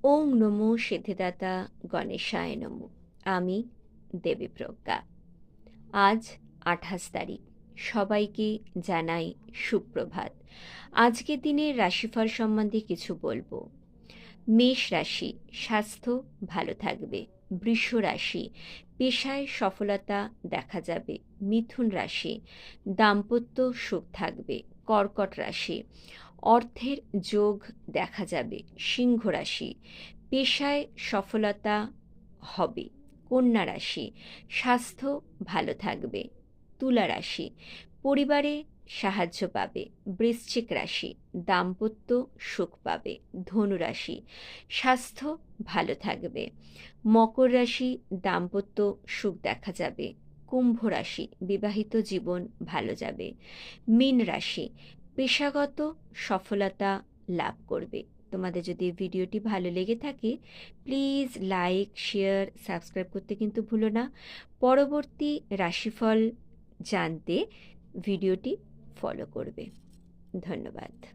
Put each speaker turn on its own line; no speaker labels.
ওং নমো সিদ্ধিদাতা গণেশায় নমো। আমি দেবী প্রজ্ঞা। আজ 28 তারিখ। সবাইকে জানাই সুপ্রভাত। আজকের দিনের রাশিফল সম্বন্ধে কিছু বলবো। মেষ রাশি, স্বাস্থ্য ভালো থাকবে। বৃষ রাশি, পেশায় সফলতা দেখা যাবে। মিথুন রাশি, দাম্পত্য সুখ থাকবে। কর্কট রাশি, অর্থের যোগ দেখা যাবে। সিংহ রাশি, পেশায় সফলতা হবে। কন্যা রাশি, স্বাস্থ্য ভালো থাকবে। তুলা রাশি, পরিবারে সাহায্য পাবে। বৃশ্চিক রাশি, দাম্পত্য সুখ পাবে। ধনু রাশি, স্বাস্থ্য ভালো থাকবে। মকর রাশি, দাম্পত্য সুখ দেখা যাবে। কুম্ভ রাশি, বিবাহিত জীবন ভালো যাবে। মীন রাশি, পেশাগত সফলতা লাভ করবে। তোমাদের যদি ভিডিওটি ভালো লেগে থাকে প্লিজ লাইক, শেয়ার, সাবস্ক্রাইব করতে কিন্তু ভুলো না। পরবর্তী রাশিফল জানতে ভিডিওটি ফলো করবে। ধন্যবাদ।